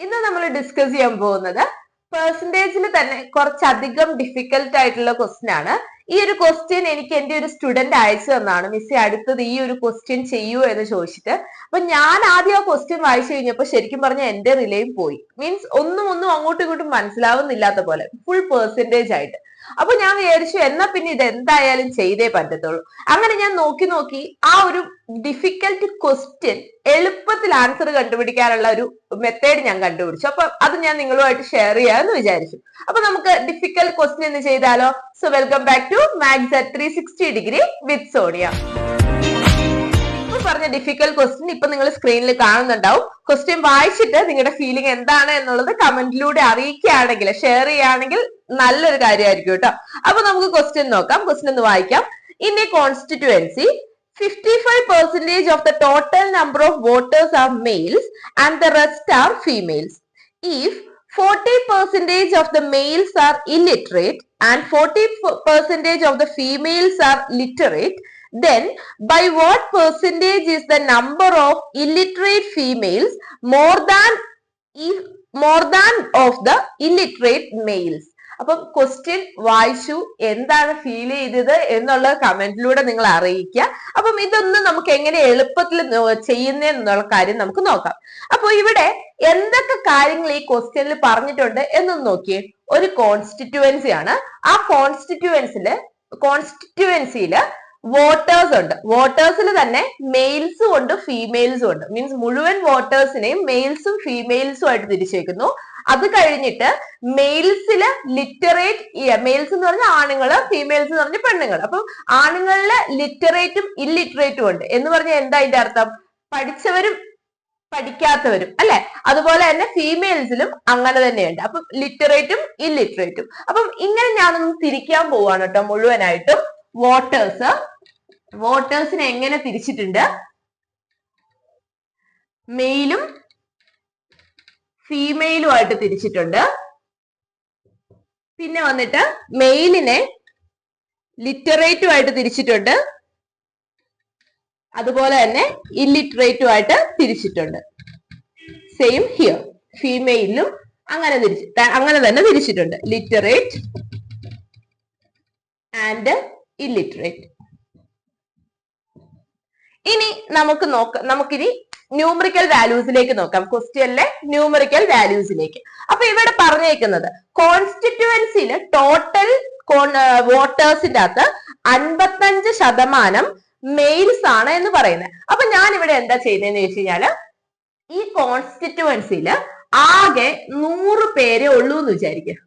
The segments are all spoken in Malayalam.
ഇന്ന് നമ്മൾ ഡിസ്കസ് ചെയ്യാൻ പോകുന്നത് പെർസെന്റേജിൽ തന്നെ കുറച്ചധികം ഡിഫിക്കൽട്ട് ആയിട്ടുള്ള ക്വസ്റ്റ്യൻ ആണ്. ഈ ഒരു ക്വസ്റ്റ്യൻ എനിക്ക് എന്റെ ഒരു സ്റ്റുഡന്റ് അയച്ചു തന്നാണ്. മിസ്സി അടുത്തത് ഈ ഒരു ക്വസ്റ്റ്യൻ ചെയ്യൂ എന്ന് ചോദിച്ചിട്ട്. അപ്പൊ ഞാൻ ആദ്യം ആ ക്വസ്റ്റ്യൻ വായിച്ചു കഴിഞ്ഞപ്പോ ശരിക്കും പറഞ്ഞ എന്റെ റിലേയും പോയി. മീൻസ് ഒന്നും അങ്ങോട്ടും ഇങ്ങോട്ടും മനസ്സിലാവുന്നില്ലാത്ത പോലെ ഫുൾ പെർസെന്റേജ് ആയിട്ട്. അപ്പൊ ഞാൻ വിചാരിച്ചു എന്നാ പിന്നെ ഇത് എന്തായാലും ചെയ്തേ പറ്റത്തുള്ളൂ. അങ്ങനെ ഞാൻ നോക്കി ആ ഒരു ഡിഫിക്കൽട്ട് ക്വസ്റ്റ്യൻ എളുപ്പത്തിൽ ആൻസർ കണ്ടുപിടിക്കാനുള്ള ഒരു മെത്തേഡ് ഞാൻ കണ്ടുപിടിച്ചു. അപ്പൊ അത് ഞാൻ നിങ്ങളുമായിട്ട് ഷെയർ ചെയ്യാമെന്ന് വിചാരിച്ചു. അപ്പൊ നമുക്ക് ഡിഫിക്കൽട്ട് ക്വസ്റ്റ്യൻ എന്ന് ചെയ്താലോ? So welcome back to maths at 360 degree with Sonia. പറഞ്ഞ ഡിഫിക്കൽട്ട് ക്വസ്റ്റ്യൻ ഇപ്പൊ നിങ്ങൾ സ്ക്രീനിൽ കാണുന്നുണ്ടാവും. ക്വസ്റ്റ്യൻ വായിച്ചിട്ട് നിങ്ങളുടെ ഫീലിംഗ് എന്താണ് എന്നുള്ളത് കമന്റിലൂടെ അറിയിക്കുകയാണെങ്കിൽ, ഷെയർ ചെയ്യുകയാണെങ്കിൽ നല്ലൊരു കാര്യമായിരിക്കും കേട്ടോ. അപ്പൊ നമുക്ക് ക്വസ്റ്റ്യൻ നോക്കാം. ക്വസ്റ്റ്യൻ ഒന്ന് വായിക്കാം. In A constituency 55% of the total number of voters are males and the rest are females. If 40% of the males are illiterate and 40% of the females are literate, then by what percentage is the number of illiterate females more than of the illiterate males? അപ്പം ക്വസ്റ്റ്യൻ വായിച്ചു, എന്താണ് ഫീൽ ചെയ്തത് എന്നുള്ള കമന്റിലൂടെ നിങ്ങൾ അറിയിക്കുക. അപ്പം ഇതൊന്ന് നമുക്ക് എങ്ങനെ എളുപ്പത്തിൽ ചെയ്യുന്നതെന്നുള്ള കാര്യം നമുക്ക് നോക്കാം. അപ്പൊ ഇവിടെ എന്തൊക്കെ കാര്യങ്ങൾ ഈ ക്വസ്റ്റ്യനിൽ പറഞ്ഞിട്ടുണ്ട് എന്നൊന്ന് നോക്കിയേ. ഒരു കോൺസ്റ്റിറ്റ്യുവൻസി ആണ്. ആ കോൺസ്റ്റിറ്റ്യുവൻസിയില് വോട്ടേഴ്സ് ഉണ്ട്. വോട്ടേഴ്സിൽ തന്നെ മെയിൽസും ഉണ്ട് ഫീമെയിൽസും ഉണ്ട്. മീൻസ് മുഴുവൻ വോട്ടേഴ്സിനെയും മെയിൽസും ഫീമെയിൽസും ആയിട്ട് തിരിച്ചേക്കുന്നു. അത് കഴിഞ്ഞിട്ട് മെയിൽസില് ലിറ്ററേറ്റ്, മെയിൽസ് എന്ന് പറഞ്ഞാൽ ആണുങ്ങള്, ഫീമെയിൽസ് എന്ന് പറഞ്ഞാൽ പെണ്ണുങ്ങൾ. അപ്പം ആണുങ്ങളില് ലിറ്ററേറ്റും ഇല്ലിറ്ററേറ്റും ഉണ്ട് എന്ന് പറഞ്ഞാൽ എന്താ അതിന്റെ അർത്ഥം? പഠിച്ചവരും പഠിക്കാത്തവരും അല്ലെ. അതുപോലെ തന്നെ ഫീമെയിൽസിലും അങ്ങനെ തന്നെയുണ്ട്. അപ്പം ലിറ്ററേറ്റും ഇല്ലിറ്ററേറ്റും. അപ്പം ഇങ്ങനെ ഞാനൊന്ന് തിരിക്കാൻ പോവാണ് കേട്ടോ മുഴുവനായിട്ടും. വോട്ടേഴ്സിനെ എങ്ങനെ തിരിച്ചിട്ടുണ്ട്? മെയിലും ഫീമെയിലും ആയിട്ട് തിരിച്ചിട്ടുണ്ട്. പിന്നെ വന്നിട്ട് മെയിലിനെ ലിറ്ററേറ്റും ആയിട്ട് തിരിച്ചിട്ടുണ്ട്. അതുപോലെ തന്നെ ഇല്ലിറ്ററേറ്റും ആയിട്ട് തിരിച്ചിട്ടുണ്ട്. സെയിം ഹിയർ, ഫീമെയിലും അങ്ങനെ തന്നെ തിരിച്ചിട്ടുണ്ട്. Literate and illiterate. ഇനി നമുക്കിനി ന്യൂമറിക്കൽ വാല്യൂസിലേക്ക് നോക്കാം. ക്വസ്റ്റ്യനിലെ ന്യൂമറിക്കൽ വാല്യൂസിലേക്ക്. അപ്പൊ ഇവിടെ പറഞ്ഞേക്കുന്നത് കോൺസ്റ്റിറ്റ്യുവൻസിയില് ടോട്ടൽ വോട്ടേഴ്സിന്റെ അകത്ത് 55% മെയിൽസ് ആണ് എന്ന് പറയുന്നത്. അപ്പൊ ഞാൻ ഇവിടെ എന്താ ചെയ്യുന്നതെന്ന് ചോദിച്ചു കഴിഞ്ഞാല്, ഈ കോൺസ്റ്റിറ്റ്യുവൻസിയില് ആകെ 100 പേരെ ഉള്ളൂ എന്ന് വിചാരിക്കുക.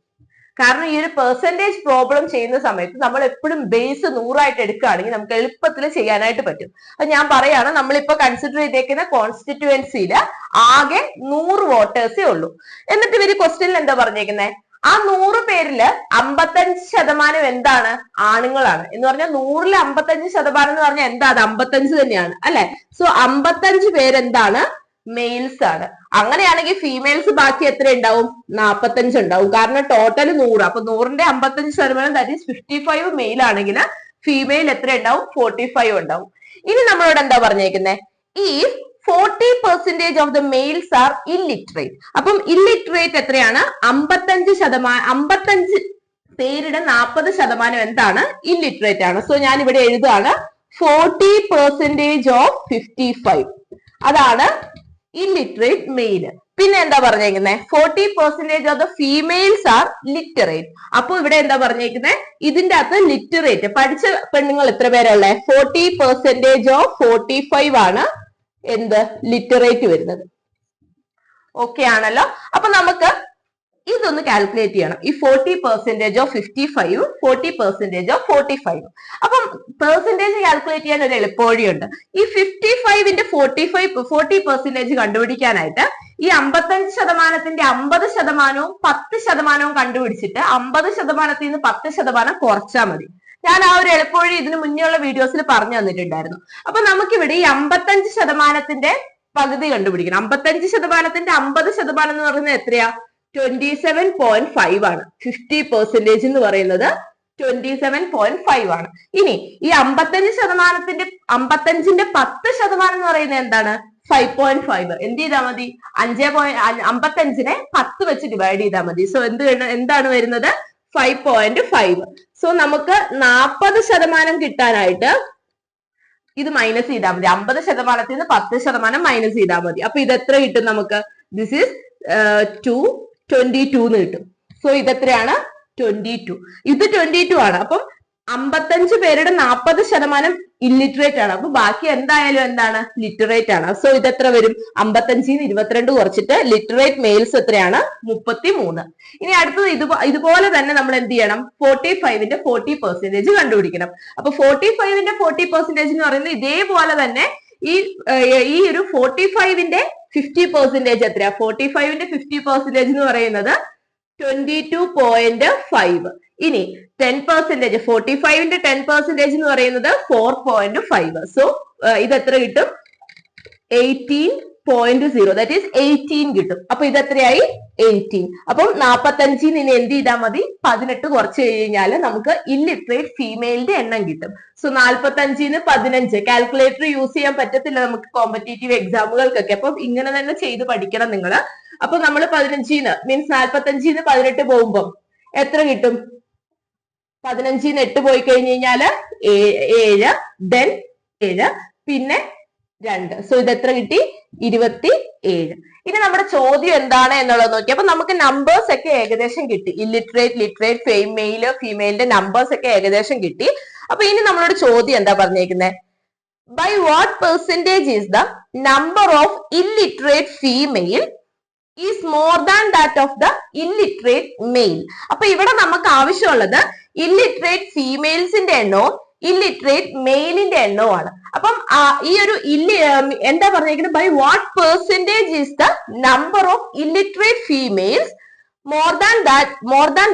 കാരണം ഈ ഒരു പെർസെന്റേജ് പ്രോബ്ലം ചെയ്യുന്ന സമയത്ത് നമ്മൾ എപ്പോഴും ബേസ് 100 എടുക്കുകയാണെങ്കിൽ നമുക്ക് എളുപ്പത്തിൽ ചെയ്യാനായിട്ട് പറ്റും. അപ്പൊ ഞാൻ പറയാണ്, നമ്മളിപ്പോ കൺസിഡർ ചെയ്തേക്കുന്ന കോൺസ്റ്റിറ്റ്യുവൻസിയില് ആകെ 100 വോട്ടേഴ്സേ ഉള്ളൂ. എന്നിട്ട് ഇവര് ക്വസ്റ്റ്യനിൽ എന്താ പറഞ്ഞേക്കുന്നത്? ആ 100 പേരില് 55% എന്താണ്? ആണുങ്ങളാണ്. എന്ന് പറഞ്ഞാൽ 100ൽ 55% എന്ന് പറഞ്ഞാൽ എന്താ? അത് 55 തന്നെയാണ് അല്ലെ. സോ 55 പേരെന്താണ്? മെയിൽസ് ആണ്. അങ്ങനെയാണെങ്കിൽ ഫീമെയിൽസ് ബാക്കി എത്ര ഉണ്ടാവും? 45 ഉണ്ടാവും. കാരണം ടോട്ടൽ 100. അപ്പൊ 100ന്റെ 55%, ദാറ്റ് ഈസ് 55 മെയിൽ ആണെങ്കിൽ ഫീമെയിൽ എത്ര ഉണ്ടാവും? 45 ഉണ്ടാവും. ഇനി നമ്മളോട് എന്താ പറഞ്ഞേക്കുന്നത്? ഈ 40% of the males are illiterate. അപ്പം ഇല്ലിറ്ററേറ്റ് എത്രയാണ്? 55 പേരുടെ 40% എന്താണ്? ഇല്ലിറ്ററേറ്റ് ആണ്. സോ ഞാൻ ഇവിടെ എഴുതാണ് 40% ഓഫ് 55. അതാണ് ഇല്ലിറ്ററേറ്റ് മെയിൽ. പിന്നെ എന്താ പറഞ്ഞേക്കുന്നത്? 40% of the females are literate. അപ്പൊ ഇവിടെ എന്താ പറഞ്ഞേക്കുന്നത്? ഇതിന്റെ അകത്ത് ലിറ്ററേറ്റ് പഠിച്ച പെണ്ണുങ്ങൾ എത്ര പേരുള്ളേ? 40% ഓഫ് 45 ആണ് എന്ത്? ലിറ്ററേറ്റ് വരുന്നത്. ഓക്കെ ആണല്ലോ. അപ്പൊ നമുക്ക് ഇതൊന്ന് കാൽക്കുലേറ്റ് ചെയ്യണം. ഈ 40% ഓഫ് 55, 40% ഓഫ് 45. അപ്പം പെർസെന്റേജ് കാൽക്കുലേറ്റ് ചെയ്യാൻ ഒരു എളുപ്പവഴിയുണ്ട്. ഈ 55ന്റെ 40% കണ്ടുപിടിക്കാനായിട്ട് ഈ 55%ന്റെ 50%വും 10%വും കണ്ടുപിടിച്ചിട്ട് 50%ത്തിൽ നിന്ന് 10% കുറച്ചാൽ മതി. ഞാൻ ആ ഒരു എളുപ്പവഴി ഇതിന് മുന്നേ ഉള്ള വീഡിയോസിൽ പറഞ്ഞു തന്നിട്ടുണ്ടായിരുന്നു. അപ്പൊ നമുക്കിവിടെ ഈ 55%ന്റെ പകുതി കണ്ടുപിടിക്കണം. 55%ന്റെ 50% എന്ന് പറയുന്നത് എത്രയാ? 27.5 ആണ്. 50% എന്ന് പറയുന്നത് 27.5 ആണ്. ഇനി ഈ 55%ന്റെ 10% എന്ന് പറയുന്നത് എന്താണ്? 5.5 എന്ത് ചെയ്താൽ മതി 55നെ 10 വെച്ച് ഡിവൈഡ് ചെയ്താൽ മതി. സോ എന്താണ് വരുന്നത് 5.5. സോ നമുക്ക് 40% കിട്ടാനായിട്ട് ഇത് മൈനസ് ചെയ്താൽ മതി. 50%ത്തിൽ നിന്ന് 10% മൈനസ് ചെയ്താൽ മതി. അപ്പൊ ഇത് എത്ര കിട്ടും നമുക്ക്? ദിസ് ഈസ് 22 എന്ന് കിട്ടും. സോ ഇതെത്രയാണ് 22. ഇത് 22 ആണ്. അപ്പം 55 പേരുടെ 40% ഇല്ലിറ്ററേറ്റ് ആണ്. അപ്പൊ ബാക്കി എന്തായാലും എന്താണ് ലിറ്ററേറ്റ് ആണ്. സോ ഇതെത്ര വരും? 55ന്ന് 22 കുറച്ചിട്ട് ലിറ്ററേറ്റ് മെയിൽസ് എത്രയാണ്? 33. ഇനി അടുത്തത് ഇതുപോലെ തന്നെ നമ്മൾ എന്ത് ചെയ്യണം? 45ന്റെ 40% കണ്ടുപിടിക്കണം. അപ്പൊ 45ന്റെ 40% എന്ന് പറയുന്നത് ഇതേപോലെ തന്നെ ഈ ഒരു 45ന്റെ 50% എത്രയാ? 45ന്റെ 50% എന്ന് പറയുന്നത് 22.5. ഇനി 10%, 45ന്റെ 10% എന്ന് പറയുന്നത് 4.5. സോ ഇത് എത്ര കിട്ടും? 18.0, ദാറ്റ് ഈസ് 18 കിട്ടും. അപ്പൊ ഇത് എത്രയായി? 18. അപ്പം 45ൽ നിന്ന് എന്ത് ചെയ്താൽ മതി? 18 കുറച്ച് കഴിഞ്ഞാൽ നമുക്ക് ഇല്ലിറ്ററേറ്റ് ഫീമെയിലിന്റെ എണ്ണം കിട്ടും. സോ 45ന് 15 കാൽക്കുലേറ്റർ യൂസ് ചെയ്യാൻ പറ്റത്തില്ല നമുക്ക് കോമ്പറ്റേറ്റീവ് എക്സാമുകൾക്കൊക്കെ. അപ്പം ഇങ്ങനെ തന്നെ ചെയ്ത് പഠിക്കണം നിങ്ങൾ. അപ്പൊ നമ്മൾ 15ന് മീൻസ് 45ന് 18 പോകുമ്പോൾ എത്ര കിട്ടും? 15ന് 8 പോയി കഴിഞ്ഞ് കഴിഞ്ഞാല് 7, ദെൻ 7, പിന്നെ 2. സോ ഇത് എത്ര കിട്ടി? 27. ഇനി നമ്മുടെ ചോദ്യം എന്താണ് എന്നുള്ളത് നോക്കി. അപ്പൊ നമുക്ക് നമ്പേഴ്സ് ഒക്കെ ഏകദേശം കിട്ടി. ഇല്ലിറ്ററേറ്റ്, ലിറ്ററേറ്റ്, ഫീമെയിലിന്റെ നമ്പേഴ്സ് ഒക്കെ ഏകദേശം കിട്ടി. അപ്പൊ ഇനി നമ്മളോട് ചോദ്യം എന്താ പറഞ്ഞേക്കുന്നത്? By what percentage is the number of illiterate female is more than that of the illiterate male. അപ്പൊ ഇവിടെ നമുക്ക് ആവശ്യമുള്ളത് ഇല്ലിറ്ററേറ്റ് ഫീമെയിൽസിന്റെ എണ്ണവും ഇല്ലിറ്ററേറ്റ് മെയിലിന്റെ എണ്ണവുമാണ്. അപ്പം ഈ ഒരു എന്താ പറഞ്ഞിരിക്കുന്നത്? By what percentage is the number of illiterate females more than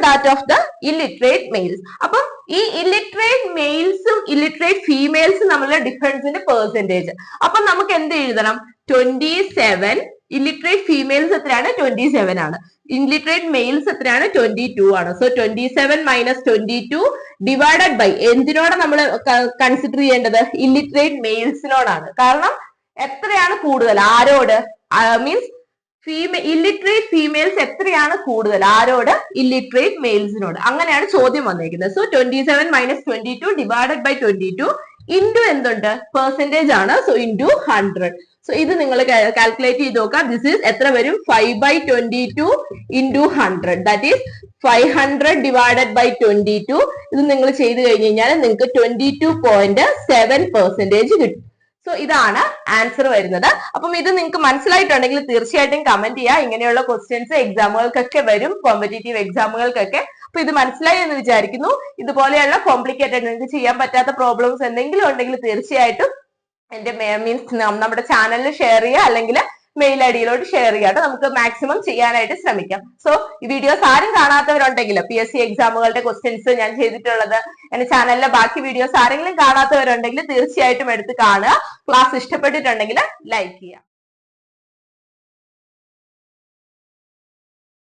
that of the illiterate males. അപ്പം ഈ ഇല്ലിറ്ററേറ്റ് മെയിൽസും ഇല്ലിറ്ററേറ്റ് ഫീമെയിൽസും തമ്മിലുള്ള ഡിഫറൻസിന്റെ പെർസെന്റേജ്. അപ്പം നമുക്ക് എന്ത് എഴുതണം? 27. ഇല്ലിറ്ററേറ്റ് ഫീമെയിൽസ് എത്രയാണ്? 27 ആണ്. ഇല്ലിറ്ററേറ്റ് മെയിൽസ് എത്രയാണ്? 22 ആണ്. സോ 27 മൈനസ് 22 ഡിവൈഡഡ് ബൈ എന്തിനോട് നമ്മൾ കൺസിഡർ ചെയ്യേണ്ടത്? ഇല്ലിറ്ററേറ്റ് മെയിൽസിനോടാണ്. കാരണം എത്രയാണ് കൂടുതൽ? ആരോട്? മീൻസ് ഇല്ലിറ്ററേറ്റ് ഫീമെയിൽസ് എത്രയാണ് കൂടുതൽ? ആരോട്? ഇല്ലിറ്ററേറ്റ് മെയിൽസിനോട്. അങ്ങനെയാണ് ചോദ്യം വന്നിരിക്കുന്നത്. So 27 minus 22 divided by 22 into എന്തുണ്ട്? പെർസെന്റേജ് ആണ്. So into 100. സോ ഇത് നിങ്ങൾ കാൽക്കുലേറ്റ് ചെയ്ത് നോക്കാം. ദിസ് ഈസ് എത്ര വരും? 5/22 into 100, that is 500 divided by 22. ഇത് നിങ്ങൾ ചെയ്ത് കഴിഞ്ഞ് കഴിഞ്ഞാൽ നിങ്ങൾക്ക് 22.7% കിട്ടും. സോ ഇതാണ് ആൻസർ വരുന്നത്. അപ്പം ഇത് നിങ്ങൾക്ക് മനസ്സിലായിട്ടുണ്ടെങ്കിൽ തീർച്ചയായിട്ടും കമന്റ് ചെയ്യുക. ഇങ്ങനെയുള്ള ക്വസ്റ്റ്യൻസ് എക്സാമുകൾക്കൊക്കെ വരും, കോമ്പറ്റേറ്റീവ് എക്സാമുകൾക്കൊക്കെ. അപ്പൊ ഇത് മനസ്സിലായി എന്ന് വിചാരിക്കുന്നു. ഇതുപോലെയുള്ള കോംപ്ലിക്കേറ്റഡ് നിങ്ങൾക്ക് ചെയ്യാൻ പറ്റാത്ത പ്രോബ്ലംസ് എന്തെങ്കിലും ഉണ്ടെങ്കിൽ തീർച്ചയായിട്ടും എന്റെ മീൻസ് നമ്മുടെ ചാനലിൽ ഷെയർ ചെയ്യുക, അല്ലെങ്കിൽ മെയിൽ ഐഡിയിലോട്ട് ഷെയർ ചെയ്യാട്ടോ. നമുക്ക് മാക്സിമം ചെയ്യാനായിട്ട് ശ്രമിക്കാം. സോ ഈ വീഡിയോസ് ആരും കാണാത്തവരുണ്ടെങ്കിൽ PSC എക്സാമുകളുടെ ക്വസ്റ്റ്യൻസ് ഞാൻ ചെയ്തിട്ടുള്ളത് എന്റെ ചാനലിലെ ബാക്കി വീഡിയോസ് ആരെങ്കിലും കാണാത്തവരുണ്ടെങ്കിൽ തീർച്ചയായിട്ടും എടുത്ത് കാണുക. ക്ലാസ് ഇഷ്ടപ്പെട്ടിട്ടുണ്ടെങ്കിൽ ലൈക്ക് ചെയ്യുക.